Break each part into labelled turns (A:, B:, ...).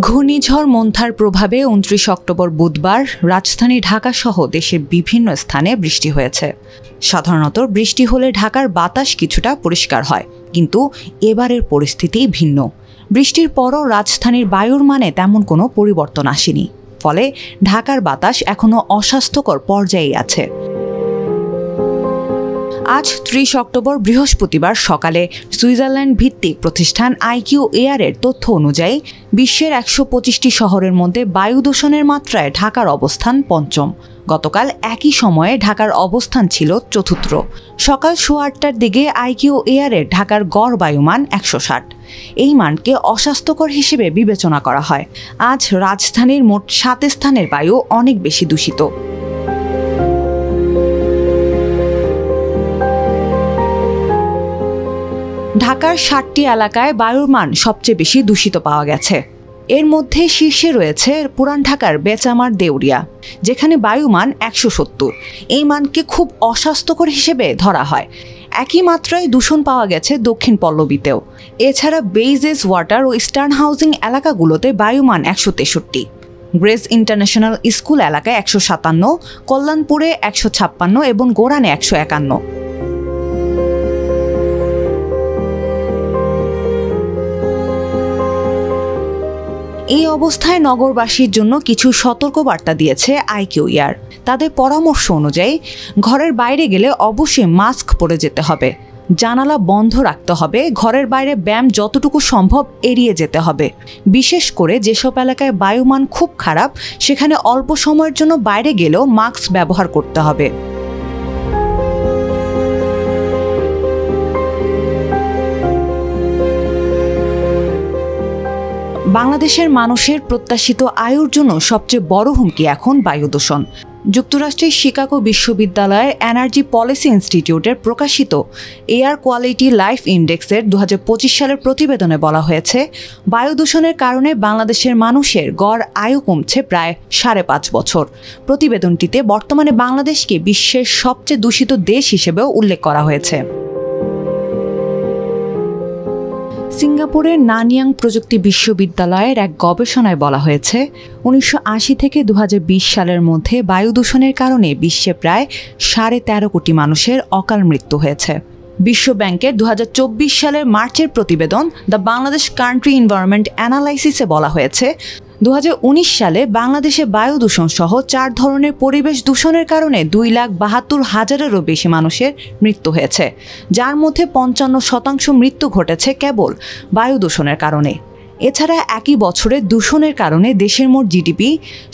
A: ঘূর্ণিঝড় মন্থার প্রভাবে ২৯ অক্টোবর বুধবার রাজধানী ঢাকাসহ দেশের বিভিন্ন স্থানে বৃষ্টি হয়েছে। সাধারণত বৃষ্টি হলে ঢাকার বাতাস কিছুটা পরিষ্কার হয়, কিন্তু এবারের পরিস্থিতি ভিন্ন। বৃষ্টির পরও রাজধানীর বায়ুর মানে তেমন কোনো পরিবর্তন আসেনি, ফলে ঢাকার বাতাস এখনও অস্বাস্থ্যকর পর্যায়ে আছে। আজ ৩০ অক্টোবর বৃহস্পতিবার সকালে সুইজারল্যান্ড ভিত্তিক প্রতিষ্ঠান IQAir-এর তথ্য অনুযায়ী বিশ্বের ১২৫টি শহরের মধ্যে বায়ু দূষণের মাত্রায় ঢাকার অবস্থান পঞ্চম। গতকাল একই সময়ে ঢাকার অবস্থান ছিল চতুর্থ। সকাল ৮:৩০টার দিকে IQAir-এর ঢাকার গড় বায়ুমান ১৬০। এই মানকে অস্বাস্থ্যকর হিসেবে বিবেচনা করা হয়। আজ রাজধানীর মোট ৭ স্থানের বায়ু অনেক বেশি দূষিত। ঢাকার ৭টি এলাকায় বায়ুর মান সবচেয়ে বেশি দূষিত পাওয়া গেছে। এর মধ্যে শীর্ষে রয়েছে পুরান ঢাকার বেচামার দেউরিয়া, যেখানে বায়ুমান ১৭০। এই মানকে খুব অস্বাস্থ্যকর হিসেবে ধরা হয়। একই মাত্রায় দূষণ পাওয়া গেছে দক্ষিণ পল্লবীতেও। এছাড়া বেইজেস ওয়াটার ও ইস্টার্ন হাউজিং এলাকাগুলোতে বায়ুমান ১৬৩। গ্রেস ইন্টারন্যাশনাল স্কুল এলাকায় ১৫৭, কল্যাণপুরে ১৫৬ এবং গোরানে ১৫১। এই অবস্থায় নগরবাসীর জন্য কিছু সতর্কবার্তা দিয়েছে IQAir। তাদের পরামর্শ অনুযায়ী ঘরের বাইরে গেলে অবশ্যই মাস্ক পরে যেতে হবে, জানালা বন্ধ রাখতে হবে, ঘরের বাইরে ব্যায়াম যতটুকু সম্ভব এড়িয়ে যেতে হবে। বিশেষ করে যেসব এলাকায় বায়ুমান খুব খারাপ, সেখানে অল্প সময়ের জন্য বাইরে গেলেও মাস্ক ব্যবহার করতে হবে। বাংলাদেশের মানুষের প্রত্যাশিত আয়ুর জন্য সবচেয়ে বড় হুমকি এখন বায়ু দূষণ। যুক্তরাষ্ট্রের শিকাগো বিশ্ববিদ্যালয়ের এনার্জি পলিসি ইনস্টিটিউটের প্রকাশিত এয়ার কোয়ালিটি লাইফ ইন্ডেক্সের ২০২৫ সালের প্রতিবেদনে বলা হয়েছে, বায়ু দূষণের কারণে বাংলাদেশের মানুষের গড় আয়ু কমছে প্রায় ৫.৫ বছর। প্রতিবেদনটিতে বর্তমানে বাংলাদেশকে বিশ্বের সবচেয়ে দূষিত দেশ হিসেবেও উল্লেখ করা হয়েছে। সিঙ্গাপুরের নানইয়াং প্রযুক্তি বিশ্ববিদ্যালয়ের এক গবেষণায় বলা হয়েছে, ১৯৮০ থেকে ২০২০ সালের মধ্যে বায়ু দূষণের কারণে বিশ্বে প্রায় ১৩.৫ কোটি মানুষের অকাল মৃত্যু হয়েছে। বিশ্বব্যাংকের ২০২৪ সালের মার্চের প্রতিবেদন দ্য বাংলাদেশ কান্ট্রি এনভায়রনমেন্ট অ্যানালাইসিসে বলা হয়েছে, ২০১৯ সালে বাংলাদেশে বায়ু দূষণ সহ ৪ ধরনের পরিবেশ দূষণের কারণে ২,৭২,০০০-এরও বেশি মানুষের মৃত্যু হয়েছে, যার মধ্যে ৫৫% মৃত্যু ঘটেছে কেবল বায়ু দূষণের কারণে। এছাড়া একই বছরে দূষণের কারণে দেশের মোট GDP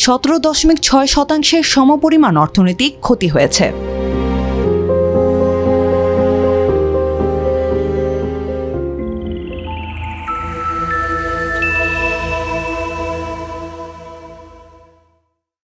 A: ১৭.৬% সমপরিমাণ অর্থনৈতিক ক্ষতি হয়েছে।